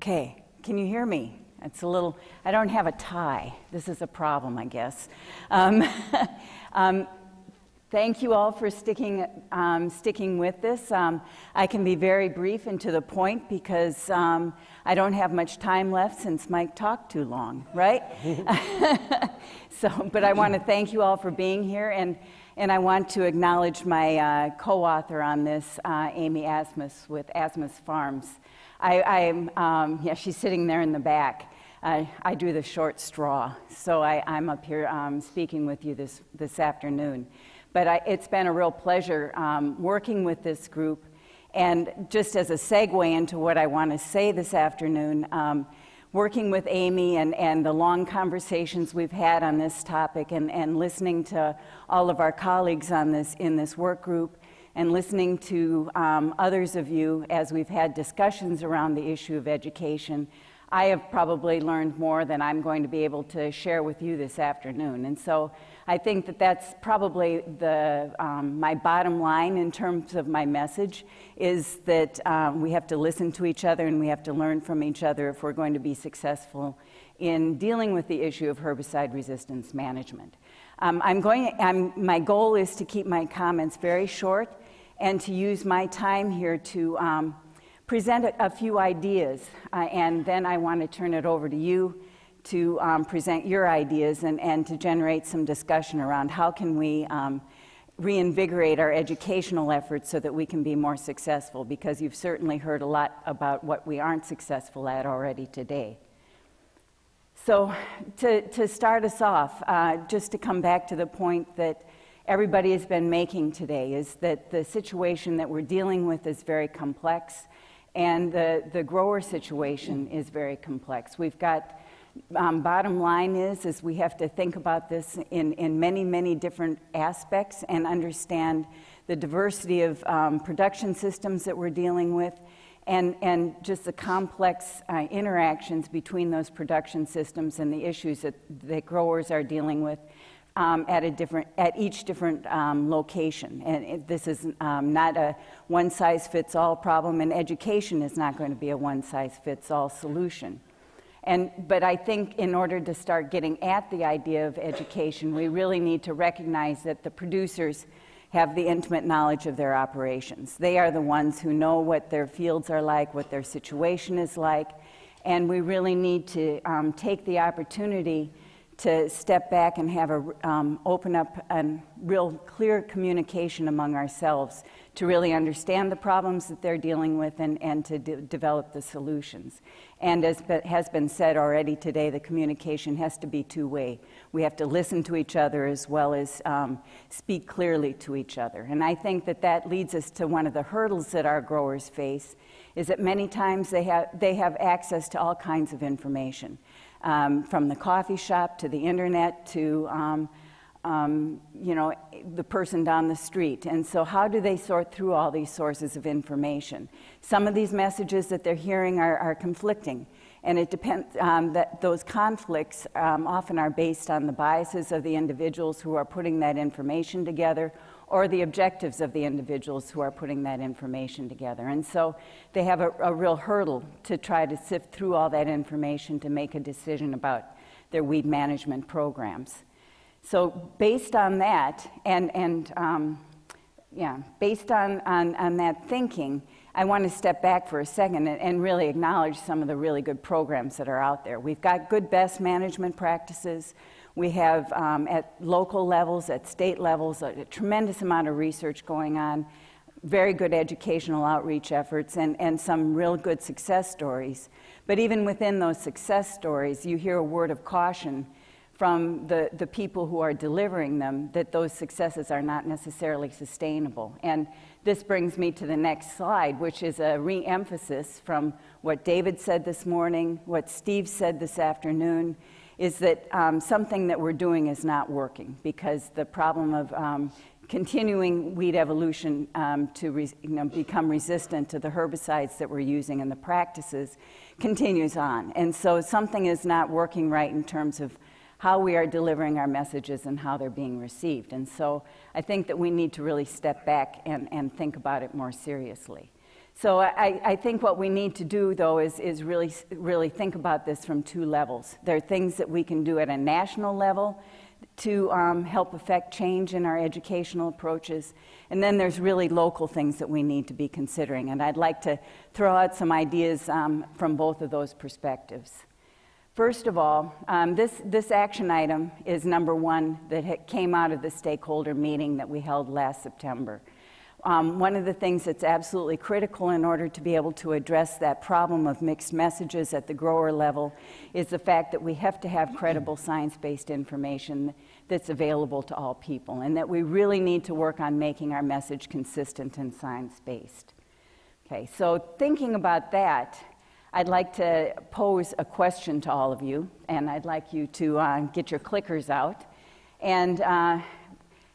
Okay, can you hear me? It's a little, I don't have a tie. This is a problem, I guess. Thank you all for sticking with this. I can be very brief and to the point because I don't have much time left since Mike talked too long, right? But I want to thank you all for being here, and I want to acknowledge my co-author on this, Amy Asmus with Asmus Farms. Yeah, she's sitting there in the back. I do the short straw, so I'm up here speaking with you this afternoon. But it's been a real pleasure working with this group. And just as a segue into what I want to say this afternoon, working with Amy and the long conversations we've had on this topic and listening to all of our colleagues on in this work group and listening to others of you as we've had discussions around the issue of education, I have probably learned more than I'm going to be able to share with you this afternoon. And so I think that that's probably my bottom line in terms of my message, is that we have to listen to each other and we have to learn from each other if we're going to be successful in dealing with the issue of herbicide resistance management. My goal is to keep my comments very short and to use my time here to present a few ideas, and then I want to turn it over to you to present your ideas and to generate some discussion around how can we reinvigorate our educational efforts so that we can be more successful, because you've certainly heard a lot about what we aren't successful at already today. So to start us off, just to come back to the point that everybody has been making today, is that the situation that we're dealing with is very complex, and the grower situation is very complex. We've got, bottom line is we have to think about this in many, many different aspects and understand the diversity of production systems that we're dealing with, and just the complex interactions between those production systems and the issues that growers are dealing with at each different location. And this is not a one-size-fits-all problem, and education is not going to be a one-size-fits-all solution. But I think in order to start getting at the idea of education, we really need to recognize that the producers have the intimate knowledge of their operations. They are the ones who know what their fields are like, what their situation is like, and we really need to take the opportunity to step back and have open up a real clear communication among ourselves to really understand the problems that they're dealing with and to develop the solutions. And as has been said already today, the communication has to be two-way. We have to listen to each other as well as speak clearly to each other. And I think that leads us to one of the hurdles that our growers face, is that many times they have access to all kinds of information. From the coffee shop to the internet to the person down the street. And so how do they sort through all these sources of information? Some of these messages that they're hearing are conflicting, and it depends that those conflicts often are based on the biases of the individuals who are putting that information together, or the objectives of the individuals who are putting that information together. And so they have a real hurdle to try to sift through all that information to make a decision about their weed management programs. So based on that, based on that thinking, I want to step back for a second and really acknowledge some of the really good programs that are out there. We've got good best management practices. We have, at local levels, at state levels, a tremendous amount of research going on, very good educational outreach efforts, and some real good success stories. But even within those success stories, you hear a word of caution from the people who are delivering them, that those successes are not necessarily sustainable. And this brings me to the next slide, which is a re-emphasis from what David said this morning, what Steve said this afternoon, is that something that we're doing is not working, because the problem of continuing weed evolution to become resistant to the herbicides that we're using and the practices continues on. And so something is not working right in terms of how we are delivering our messages and how they're being received. And so I think that we need to really step back and think about it more seriously. So I think what we need to do, though, is really think about this from two levels. There are things that we can do at a national level to help affect change in our educational approaches, and then there's really local things that we need to be considering. And I'd like to throw out some ideas from both of those perspectives. First of all, this action item is number one that came out of the stakeholder meeting that we held last September. One of the things that's absolutely critical in order to be able to address that problem of mixed messages at the grower level is the fact that we have to have credible science-based information that's available to all people, and that we really need to work on making our message consistent and science-based. Okay, so thinking about that, I'd like to pose a question to all of you, and I'd like you to get your clickers out. And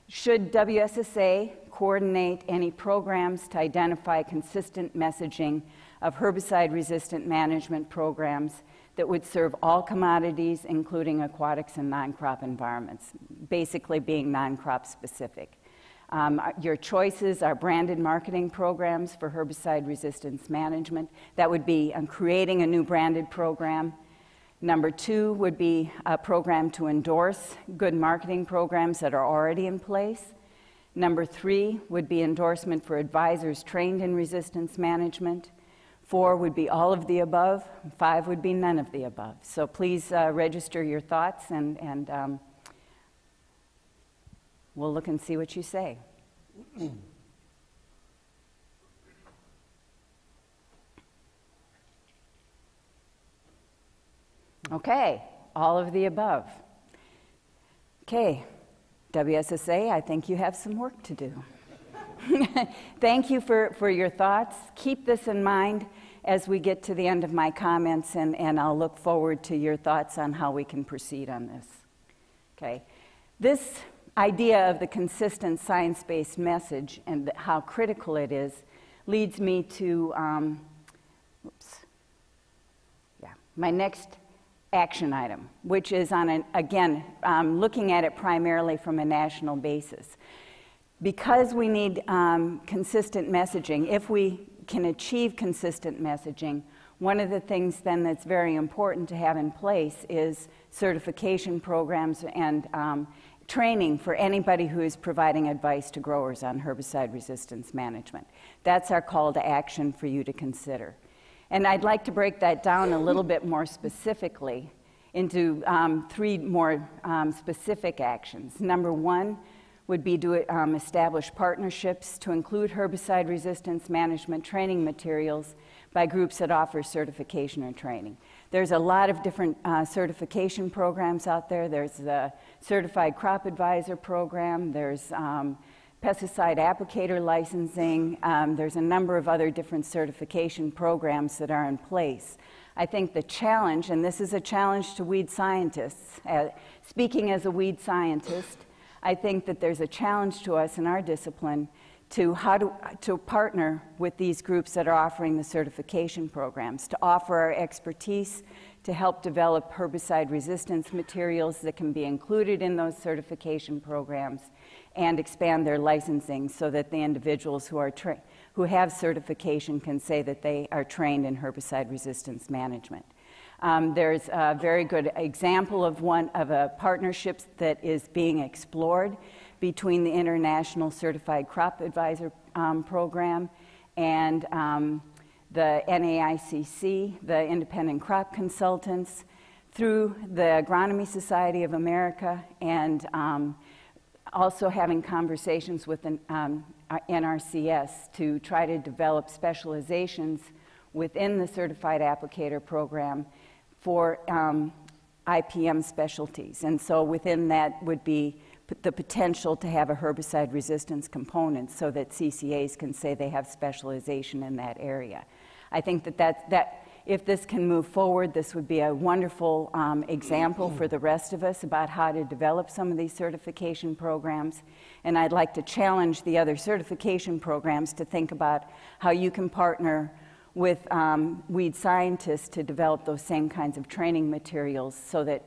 should WSSA coordinate any programs to identify consistent messaging of herbicide-resistant management programs that would serve all commodities, including aquatics and non-crop environments, basically being non-crop specific? Your choices are branded marketing programs for herbicide resistance management. That would be creating a new branded program. Number two would be a program to endorse good marketing programs that are already in place. Number three would be endorsement for advisors trained in resistance management. Four would be all of the above. Five would be none of the above. So please register your thoughts, and we'll look and see what you say. Okay, all of the above. Okay, WSSA, I think you have some work to do. Thank you for your thoughts. Keep this in mind as we get to the end of my comments, and I'll look forward to your thoughts on how we can proceed on this. Okay, this idea of the consistent science-based message and how critical it is leads me to my next action item, which is on looking at it primarily from a national basis. Because we need consistent messaging, if we can achieve consistent messaging, one of the things then that's very important to have in place is certification programs and training for anybody who is providing advice to growers on herbicide resistance management. That's our call to action for you to consider. And I'd like to break that down a little bit more specifically into three more specific actions. Number one would be to establish partnerships to include herbicide resistance management training materials by groups that offer certification or training. There's a lot of different certification programs out there. There's the Certified Crop Advisor program. There's pesticide applicator licensing. There's a number of other different certification programs that are in place. I think the challenge, and this is a challenge to weed scientists, speaking as a weed scientist, I think that there's a challenge to us in our discipline to partner with these groups that are offering the certification programs, to offer our expertise to help develop herbicide resistance materials that can be included in those certification programs, and expand their licensing so that the individuals who have certification can say that they are trained in herbicide resistance management. There's a very good example of a partnership that is being explored between the International Certified Crop Advisor Program and the NAICC, the Independent Crop Consultants, through the Agronomy Society of America, and also having conversations with NRCS to try to develop specializations within the Certified Applicator Program for IPM specialties. And so within that would be the potential to have a herbicide resistance component so that CCAs can say they have specialization in that area. I think that if this can move forward, this would be a wonderful example for the rest of us about how to develop some of these certification programs. And I'd like to challenge the other certification programs to think about how you can partner with weed scientists to develop those same kinds of training materials so that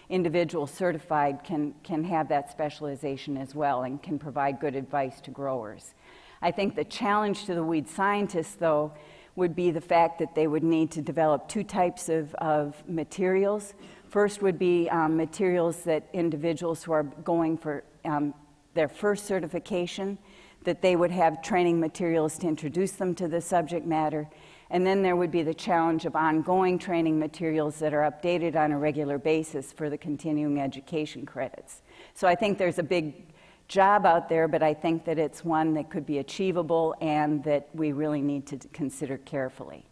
individuals certified can have that specialization as well and can provide good advice to growers. I think the challenge to the weed scientists, though, would be the fact that they would need to develop two types of materials. First would be materials that individuals who are going for their first certification, that they would have training materials to introduce them to the subject matter. And then there would be the challenge of ongoing training materials that are updated on a regular basis for the continuing education credits. So I think there's a big job out there, but I think that it's one that could be achievable and that we really need to consider carefully.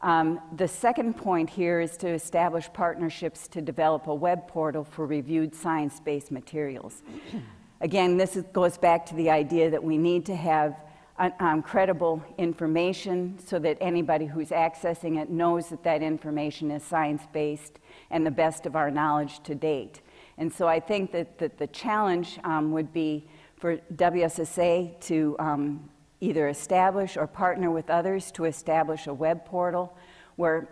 The second point here is to establish partnerships to develop a web portal for reviewed science-based materials. Again, this goes back to the idea that we need to have credible information so that anybody who's accessing it knows that that information is science-based and the best of our knowledge to date. And so I think that the challenge would be for WSSA to either establish or partner with others to establish a web portal where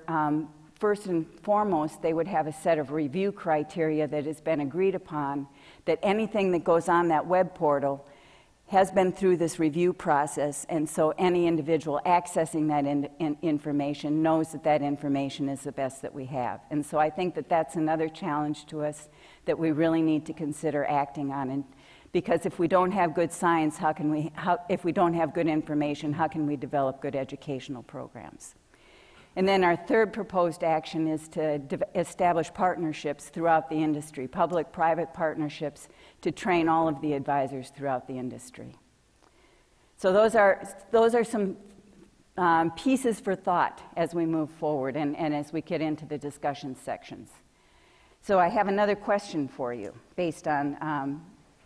first and foremost they would have a set of review criteria that has been agreed upon, that anything that goes on that web portal has been through this review process, and so any individual accessing that information knows that that information is the best that we have. And so I think that that's another challenge to us that we really need to consider acting on. And because if we don't have good science, if we don't have good information, how can we develop good educational programs? And then our third proposed action is to establish partnerships throughout the industry, public-private partnerships to train all of the advisors throughout the industry. So those are some pieces for thought as we move forward and as we get into the discussion sections. So I have another question for you based on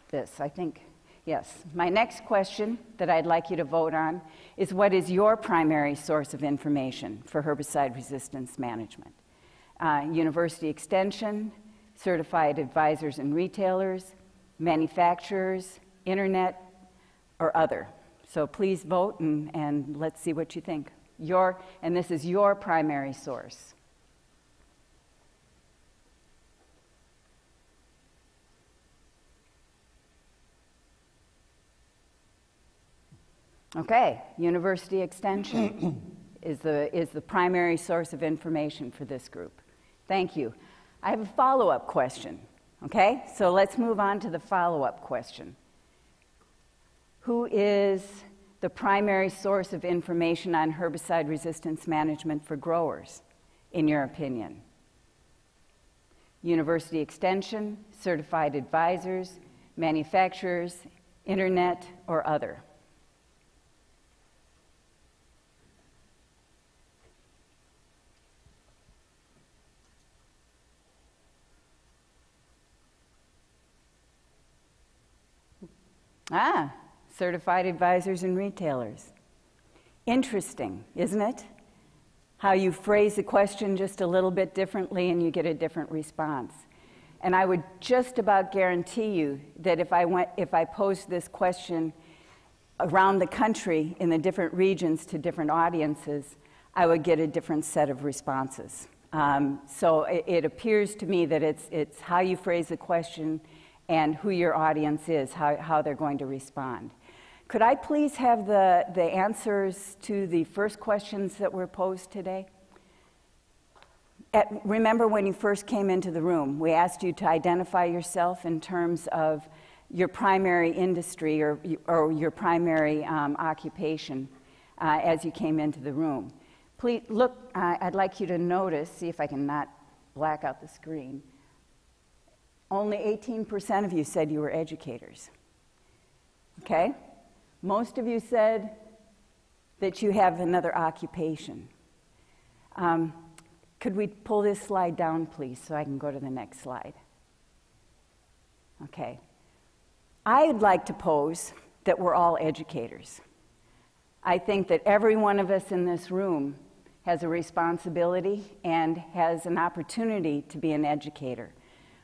this, I think. Yes, my next question that I'd like you to vote on is, what is your primary source of information for herbicide resistance management? University Extension, certified advisors and retailers, manufacturers, internet, or other. So please vote and let's see what you think. And this is your primary source. Okay, University Extension is the primary source of information for this group. Thank you. I have a follow-up question, okay? So let's move on to the follow-up question. Who is the primary source of information on herbicide resistance management for growers, in your opinion? University Extension, certified advisors, manufacturers, internet, or other? Certified advisors and retailers. Interesting, isn't it? How you phrase the question just a little bit differently and you get a different response. And I would just about guarantee you that if I posed this question around the country in the different regions to different audiences, I would get a different set of responses. So it appears to me that it's how you phrase the question and who your audience is, how they're going to respond. Could I please have the answers to the first questions that were posed today? Remember when you first came into the room, we asked you to identify yourself in terms of your primary industry or your primary occupation as you came into the room. Please look, I'd like you to notice, see if I can not black out the screen. Only 18% of you said you were educators. Okay? Most of you said that you have another occupation. Could we pull this slide down, please, so I can go to the next slide? Okay. I'd like to pose that we're all educators. I think that every one of us in this room has a responsibility and has an opportunity to be an educator.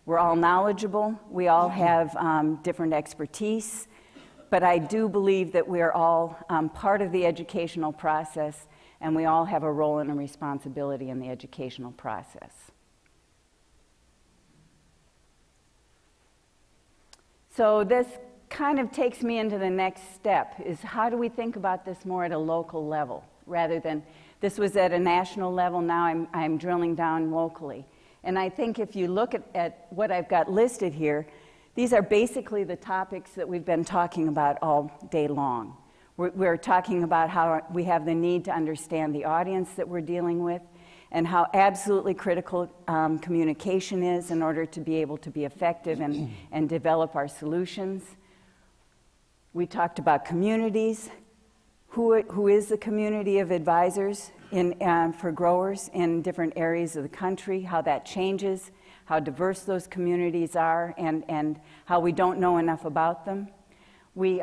We're all knowledgeable, we all have different expertise, but I do believe that we are all part of the educational process, and we all have a role and a responsibility in the educational process. So this kind of takes me into the next step, is how do we think about this more at a local level, rather than, this was at a national level, now I'm drilling down locally. And I think if you look at what I've got listed here, these are basically the topics that we've been talking about all day long. We're talking about how we have the need to understand the audience that we're dealing with, and how absolutely critical communication is in order to be able to be effective and develop our solutions. We talked about communities. Who is the community of advisors for growers in different areas of the country, how that changes, how diverse those communities are, and how we don't know enough about them. We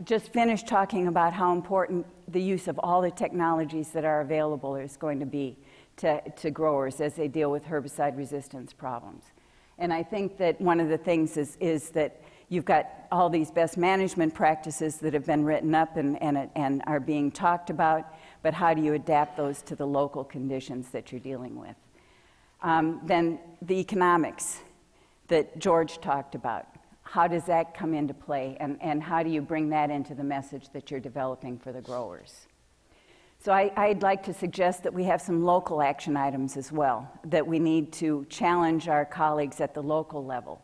just finished talking about how important the use of all the technologies that are available is going to be to growers as they deal with herbicide resistance problems. And I think that one of the things is that you've got all these best management practices that have been written up and are being talked about, but how do you adapt those to the local conditions that you're dealing with? Then the economics that George talked about. How does that come into play, and how do you bring that into the message that you're developing for the growers? So I'd like to suggest that we have some local action items as well, that we need to challenge our colleagues at the local level.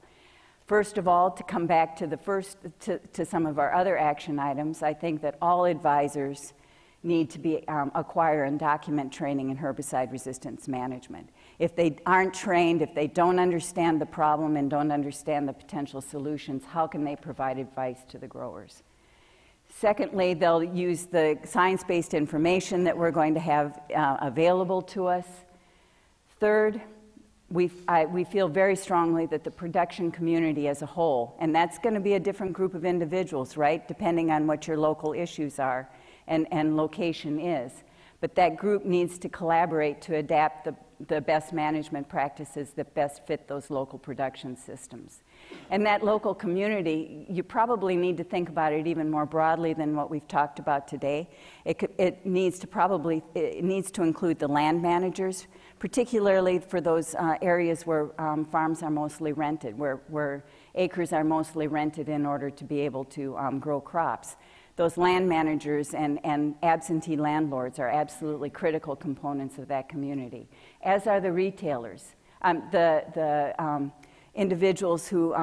First of all, to come back to some of our other action items, I think that all advisors need to acquire and document training in herbicide resistance management. If they aren't trained, if they don't understand the problem and don't understand the potential solutions, how can they provide advice to the growers? Secondly, they'll use the science-based information that we're going to have available to us. Third, we feel very strongly that the production community as a whole, and that's going to be a different group of individuals, right, depending on what your local issues are and location is. But that group needs to collaborate to adapt the best management practices that best fit those local production systems. And that local community, you probably need to think about it even more broadly than what we've talked about today. It needs to include the land managers, particularly for those areas where farms are mostly rented, where acres are mostly rented in order to be able to grow crops. Those land managers and absentee landlords are absolutely critical components of that community, as are the retailers, the individuals who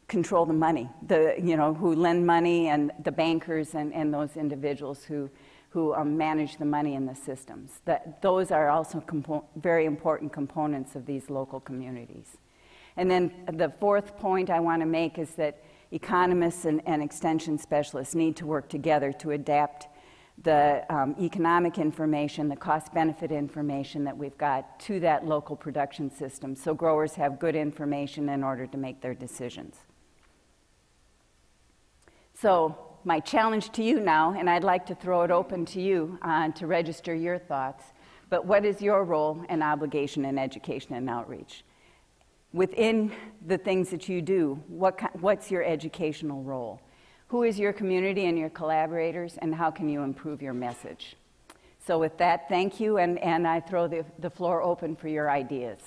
control the money, who lend money, and the bankers and those individuals who manage the money in the systems. Those are also very important components of these local communities. And then the fourth point I want to make is that economists and extension specialists need to work together to adapt the economic information, the cost-benefit information that we've got to that local production system, so growers have good information in order to make their decisions. So my challenge to you now, and I'd like to throw it open to you to register your thoughts, but what is your role and obligation in education and outreach? Within the things that you do, what's your educational role? Who is your community and your collaborators, and how can you improve your message? So with that, thank you, and I throw the floor open for your ideas.